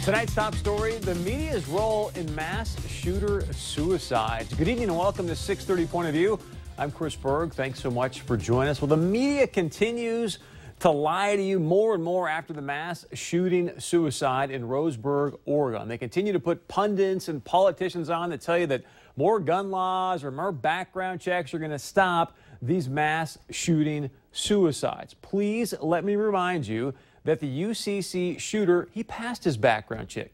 Tonight's top story, the media's role in mass shooter suicides. Good evening and welcome to 630 Point of View. I'm Chris Berg. Thanks so much for joining us. Well, the media continues to lie to you more and more after the mass shooting suicide in Roseburg, Oregon. They continue to put pundits and politicians on that tell you that more gun laws or more background checks are going to stop these mass shooting suicides. Please let me remind you that the UCC shooter, he passed his background check,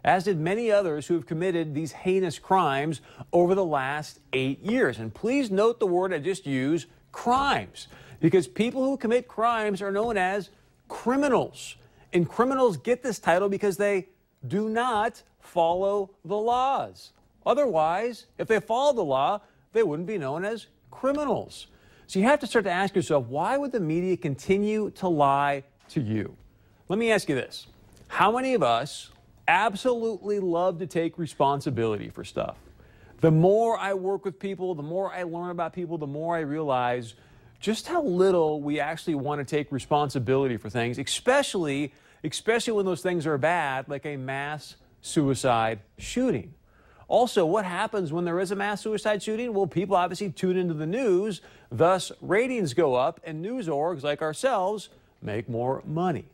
as did many others who have committed these heinous crimes over the last 8 years. And please note the word I just used, crimes, because people who commit crimes are known as criminals. And criminals get this title because they do not follow the laws. Otherwise, if they followed the law, they wouldn't be known as criminals. So you have to start to ask yourself, why would the media continue to lie to you? Let me ask you this. How many of us absolutely love to take responsibility for stuff? The more I work with people, the more I learn about people, the more I realize just how little we actually want to take responsibility for things, especially when those things are bad, like a mass suicide shooting. Also, what happens when there is a mass suicide shooting? Well, people obviously tune into the news, thus ratings go up, and news orgs like ourselves make more money.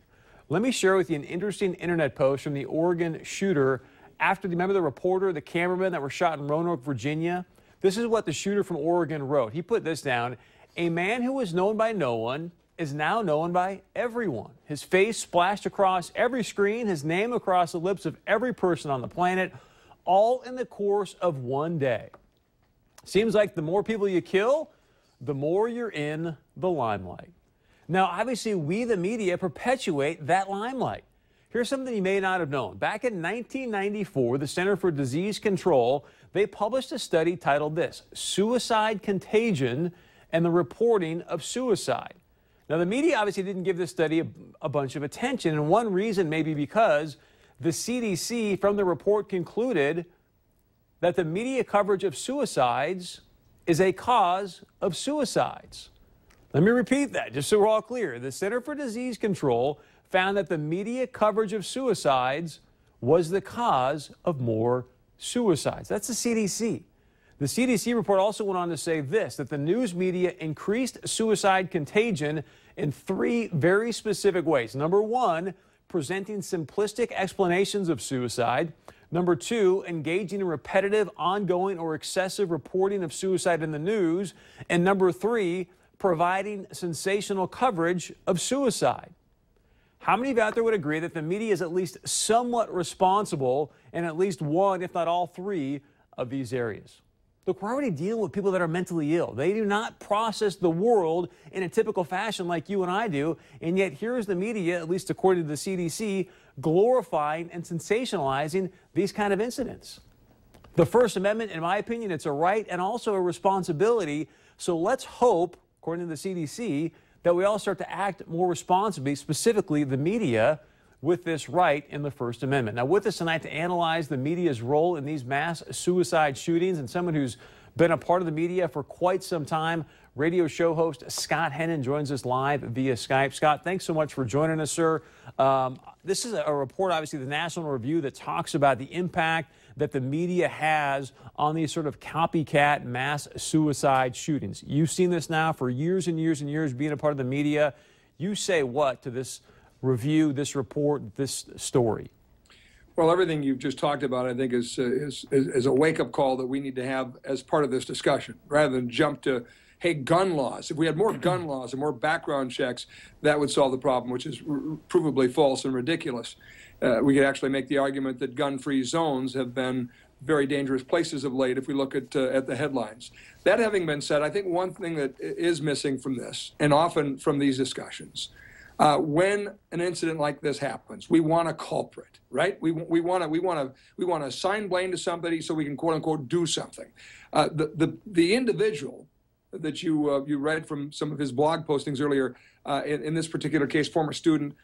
Let me share with you an interesting internet post from the Oregon shooter after remember the reporter, the cameraman that were shot in Roanoke, Virginia? This is what the shooter from Oregon wrote. He put this down. A man who was known by no one is now known by everyone. His face splashed across every screen, his name across the lips of every person on the planet, all in the course of one day. Seems like the more people you kill, the more you're in the limelight. Now, obviously, we, the media, perpetuate that limelight. Here's something you may not have known. Back in 1994, the Center for Disease Control, they published a study titled this, Suicide Contagion and the Reporting of Suicide. Now, the media obviously didn't give this study a bunch of attention, and one reason may be because the CDC from the report concluded that the media coverage of suicides is a cause of suicides. Let me repeat that just so we're all clear. The Center for Disease Control found that the media coverage of suicides was the cause of more suicides. That's the CDC. The CDC report also went on to say this, that the news media increased suicide contagion in 3 very specific ways. Number 1, presenting simplistic explanations of suicide. Number 2, engaging in repetitive, ongoing, or excessive reporting of suicide in the news. And number 3, providing sensational coverage of suicide. How many of you out there would agree that the media is at least somewhat responsible in at least one, if not all 3, of these areas? Look, we're already dealing with people that are mentally ill. They do not process the world in a typical fashion like you and I do, and yet here's the media, at least according to the CDC, glorifying and sensationalizing these kind of incidents. The First Amendment, in my opinion, it's a right and also a responsibility, so let's hope, according to the CDC, that we all start to act more responsibly, specifically the media, with this right in the First Amendment. Now, with us tonight to analyze the media's role in these mass suicide shootings, and someone who's been a part of the media for quite some time, radio show host Scott Hennon joins us live via Skype. Scott, thanks so much for joining us, sir. This is a report, obviously, the National Review, that talks about the impact that the media has on these sort of copycat mass suicide shootings. You've seen this now for years and years and years, being a part of the media. You say what to this review, this report, this story? Well, everything you've just talked about, I think, is a wake-up call that we need to have as part of this discussion, rather than jump to, hey, gun laws. If we had more gun laws and more background checks, that would solve the problem, which is provably false and ridiculous. We could actually make the argument that gun-free zones have been very dangerous places of late if we look at the headlines. That having been said, I think one thing that is missing from this, and often from these discussions, when an incident like this happens, we want a culprit, right? We want to assign blame to somebody so we can quote unquote do something. The individual that you read from some of his blog postings earlier, in this particular case, former student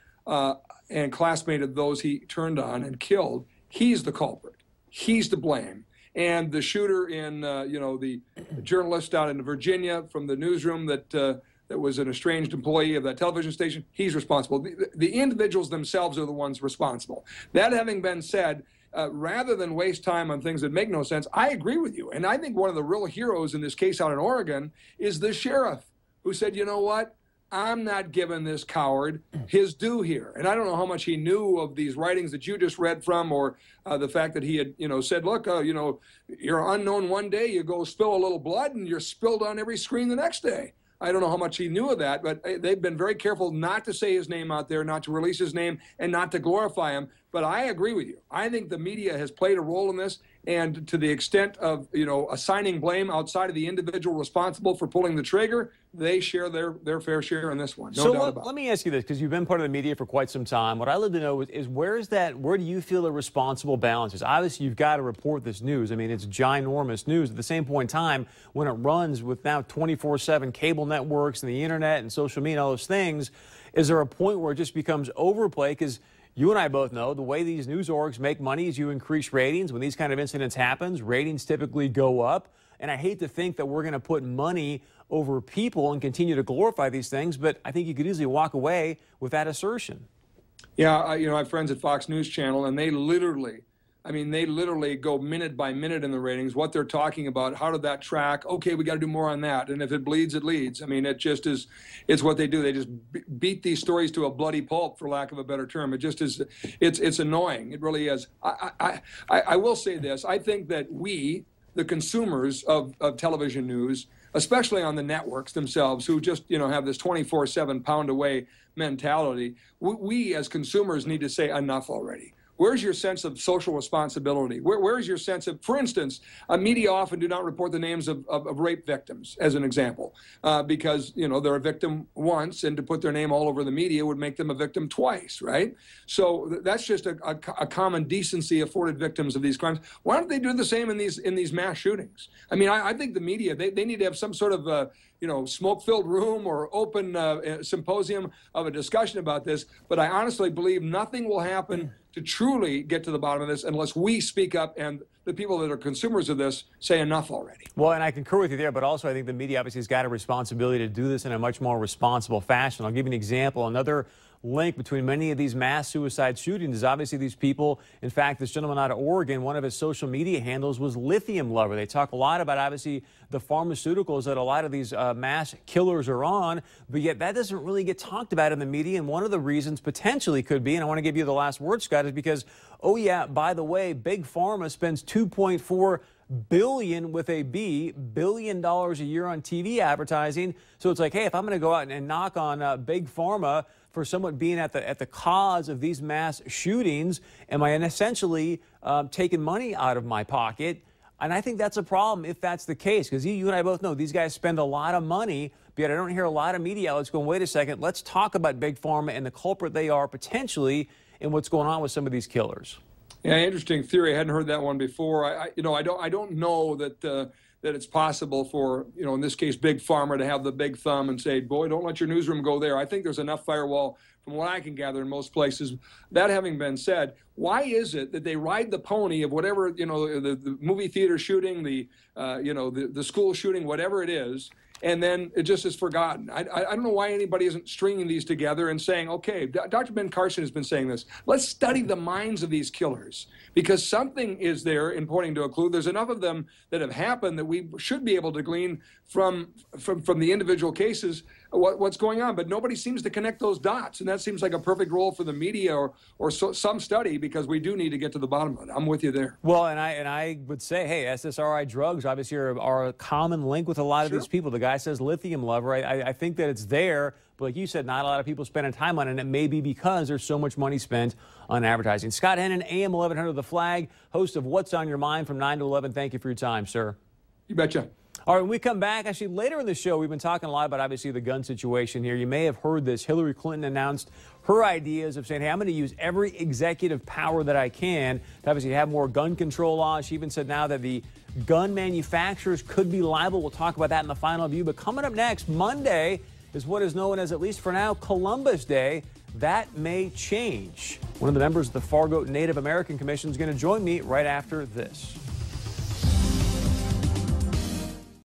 and classmate of those he turned on and killed, he's the culprit. He's to blame. And the shooter in, the journalist out in Virginia from the newsroom that that was an estranged employee of that television station, he's responsible. The individuals themselves are the ones responsible. That having been said, rather than waste time on things that make no sense, I agree with you. And I think one of the real heroes in this case out in Oregon is the sheriff who said, you know what? I'm not giving this coward his due here. And I don't know how much he knew of these writings that you just read from, or the fact that he had, said, look, you're unknown one day, you go spill a little blood and you're spilled on every screen the next day. I don't know how much he knew of that, but they've been very careful not to say his name out there, not to release his name, and not to glorify him. But I agree with you. I think the media has played a role in this, and to the extent of, assigning blame outside of the individual responsible for pulling the trigger, they share their fair share in this one. No doubt about it. Let me ask you this, because you've been part of the media for quite some time. What I'd love to know is where do you feel the responsible balance is? Obviously, you've got to report this news. I mean, it's ginormous news. At the same point in time, when it runs with now 24/7 cable networks and the internet and social media and all those things, is there a point where it just becomes overplay? Because you and I both know the way these news orgs make money is you increase ratings. When these kind of incidents happen, ratings typically go up. And I hate to think that we're going to put money over people and continue to glorify these things, but I think you could easily walk away with that assertion. Yeah, I have friends at Fox News Channel, and they literally go minute by minute in the ratings, what they're talking about, how did that track, okay, we got to do more on that, and if it bleeds, it leads. I mean, it just is, it's what they do. They just beat these stories to a bloody pulp, for lack of a better term. It just is, it's annoying. It really is. I will say this. I think that we, the consumers of television news, especially on the networks themselves, who just have this 24/7 pound away mentality, we as consumers need to say enough already. Where's your sense of social responsibility? Where's your sense of, for instance, media often do not report the names of rape victims, as an example, because, they're a victim once, and to put their name all over the media would make them a victim twice, right? So that's just a common decency afforded victims of these crimes. Why don't they do the same in these mass shootings? I mean, I think the media, they need to have some sort of smoke-filled room or open symposium of a discussion about this. But I honestly believe nothing will happen to truly get to the bottom of this unless we speak up and the people that are consumers of this say enough already. Well, and I concur with you there, but also I think the media obviously has got a responsibility to do this in a much more responsible fashion. I'll give you an example. Another link between many of these mass suicide shootings is obviously these people. In fact, this gentleman out of Oregon, one of his social media handles was Lithium Lover. They talk a lot about obviously the pharmaceuticals that a lot of these mass killers are on, but yet that doesn't really get talked about in the media. And one of the reasons potentially could be, and I want to give you the last word, Scott, is because, oh yeah, by the way, Big Pharma spends $2.4 billion with a B, $1 billion a year on TV advertising. So it's like, hey, if I'm going to go out and knock on Big Pharma for somewhat being at the cause of these mass shootings, am I essentially taking money out of my pocket? And I think that's a problem if that's the case, because you and I both know these guys spend a lot of money, but yet I don't hear a lot of media outlets going, wait a second, let's talk about Big Pharma and the culprit they are potentially in what's going on with some of these killers. Yeah, interesting theory. I hadn't heard that one before. I don't know that it's possible for, in this case, Big Pharma to have the big thumb and say, boy, don't let your newsroom go there. I think there's enough firewall from what I can gather in most places. That having been said, why is it that they ride the pony of whatever, the movie theater shooting, the school shooting, whatever it is, and then it just is forgotten? I don't know why anybody isn't stringing these together and saying, okay, Dr. Ben Carson has been saying this. Let's study the minds of these killers, because something is there in pointing to a clue. There's enough of them that have happened that we should be able to glean from the individual cases what's going on. But nobody seems to connect those dots, and that seems like a perfect role for the media or some study, because we do need to get to the bottom of it. I'm with you there. Well, and I would say, hey, SSRI drugs obviously are a common link with a lot of these people. The guy says Lithium Lover. I think that it's there, but like you said, not a lot of people spending time on it, and it may be because there's so much money spent on advertising. Scott Hennon, AM 1100 The Flag, host of What's on Your Mind from 9 to 11. Thank you for your time, sir. You betcha. All right, when we come back, actually later in the show, we've been talking a lot about obviously the gun situation here. You may have heard this. Hillary Clinton announced her ideas of saying, hey, I'm going to use every executive power that I can to obviously have more gun control laws. She even said now that the gun manufacturers could be liable. We'll talk about that in the final view. But coming up next, Monday is what is known as, at least for now, Columbus Day. That may change. One of the members of the Fargo Native American Commission is going to join me right after this.